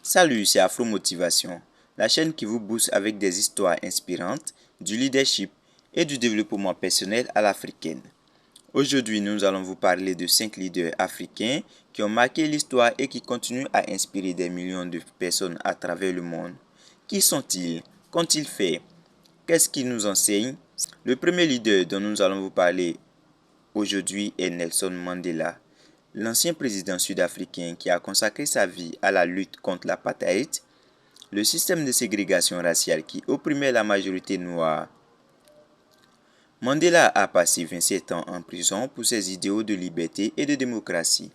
Salut, c'est Afro Motivation, la chaîne qui vous booste avec des histoires inspirantes, du leadership et du développement personnel à l'africaine. Aujourd'hui, nous allons vous parler de 5 leaders africains qui ont marqué l'histoire et qui continuent à inspirer des millions de personnes à travers le monde. Qui sont-ils? Qu'ont-ils fait? Qu'est-ce qu'ils nous enseignent? Le premier leader dont nous allons vous parler aujourd'hui est Nelson Mandela. L'ancien président sud-africain qui a consacré sa vie à la lutte contre l'apartheid, le système de ségrégation raciale qui opprimait la majorité noire. Mandela a passé 27 ans en prison pour ses idéaux de liberté et de démocratie.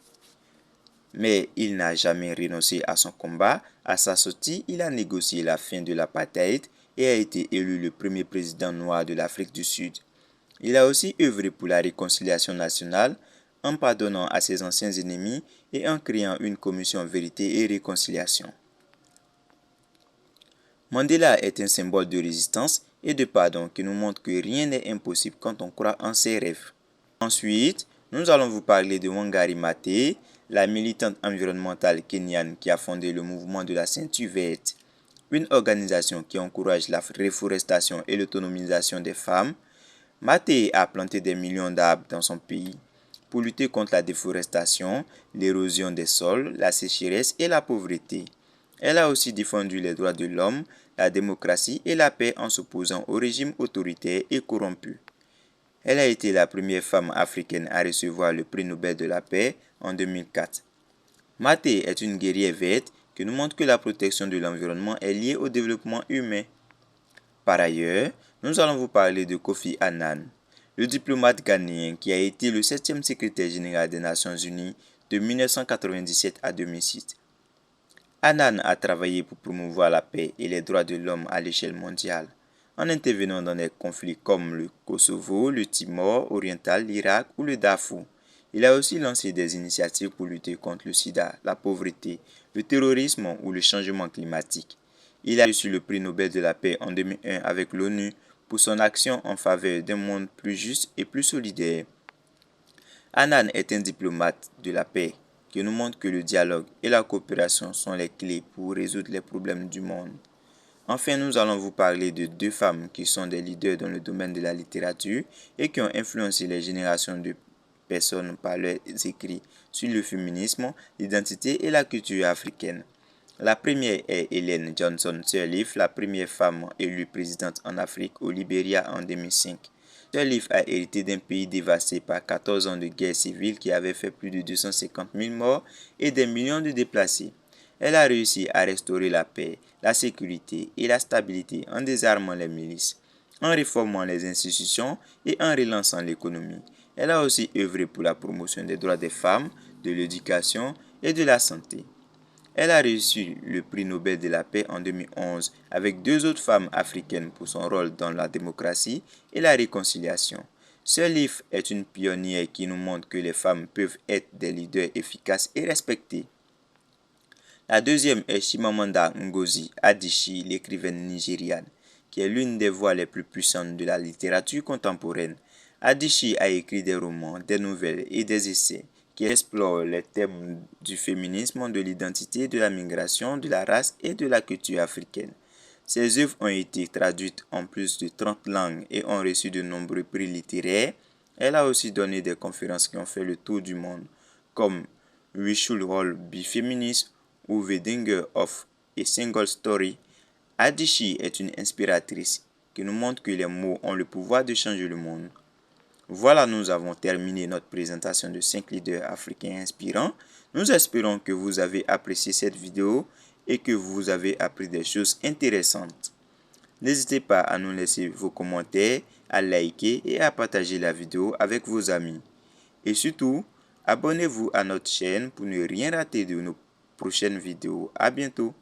Mais il n'a jamais renoncé à son combat. À sa sortie, il a négocié la fin de l'apartheid et a été élu le premier président noir de l'Afrique du Sud. Il a aussi œuvré pour la réconciliation nationale en pardonnant à ses anciens ennemis et en créant une commission vérité et réconciliation. Mandela est un symbole de résistance et de pardon qui nous montre que rien n'est impossible quand on croit en ses rêves. Ensuite, nous allons vous parler de Wangari Maathai, la militante environnementale kenyane qui a fondé le mouvement de la ceinture verte, une organisation qui encourage la reforestation et l'autonomisation des femmes. Maathai a planté des millions d'arbres dans son pays pour lutter contre la déforestation, l'érosion des sols, la sécheresse et la pauvreté. Elle a aussi défendu les droits de l'homme, la démocratie et la paix en s'opposant au régime autoritaire et corrompu. Elle a été la première femme africaine à recevoir le prix Nobel de la paix en 2004. Maathai est une guerrière verte qui nous montre que la protection de l'environnement est liée au développement humain. Par ailleurs, nous allons vous parler de Kofi Annan, le diplomate ghanéen qui a été le 7e secrétaire général des Nations Unies de 1997 à 2006. Annan a travaillé pour promouvoir la paix et les droits de l'homme à l'échelle mondiale, en intervenant dans des conflits comme le Kosovo, le Timor oriental, l'Irak ou le Darfour. Il a aussi lancé des initiatives pour lutter contre le sida, la pauvreté, le terrorisme ou le changement climatique. Il a reçu le prix Nobel de la paix en 2001 avec l'ONU pour son action en faveur d'un monde plus juste et plus solidaire. Annan est un diplomate de la paix qui nous montre que le dialogue et la coopération sont les clés pour résoudre les problèmes du monde. Enfin, nous allons vous parler de 2 femmes qui sont des leaders dans le domaine de la littérature et qui ont influencé les générations de personnes par leurs écrits sur le féminisme, l'identité et la culture africaine. La première est Ellen Johnson Sirleaf, la première femme élue présidente en Afrique au Libéria en 2005. Sirleaf a hérité d'un pays dévasté par 14 ans de guerre civile qui avait fait plus de 250 000 morts et des millions de déplacés. Elle a réussi à restaurer la paix, la sécurité et la stabilité en désarmant les milices, en réformant les institutions et en relançant l'économie. Elle a aussi œuvré pour la promotion des droits des femmes, de l'éducation et de la santé. Elle a reçu le prix Nobel de la paix en 2011 avec 2 autres femmes africaines pour son rôle dans la démocratie et la réconciliation. Sirleaf est une pionnière qui nous montre que les femmes peuvent être des leaders efficaces et respectés. La deuxième est Chimamanda Ngozi Adichie, l'écrivaine nigériane, qui est l'une des voix les plus puissantes de la littérature contemporaine. Adichie a écrit des romans, des nouvelles et des essais qui explorent les thèmes du féminisme, de l'identité, de la migration, de la race et de la culture africaine. Ses œuvres ont été traduites en plus de 30 langues et ont reçu de nombreux prix littéraires. Elle a aussi donné des conférences qui ont fait le tour du monde, comme We Should All Be Feminist ou The Danger of a Single Story. Adichie est une inspiratrice qui nous montre que les mots ont le pouvoir de changer le monde. Voilà, nous avons terminé notre présentation de 5 leaders africains inspirants. Nous espérons que vous avez apprécié cette vidéo et que vous avez appris des choses intéressantes. N'hésitez pas à nous laisser vos commentaires, à liker et à partager la vidéo avec vos amis. Et surtout, abonnez-vous à notre chaîne pour ne rien rater de nos prochaines vidéos. À bientôt.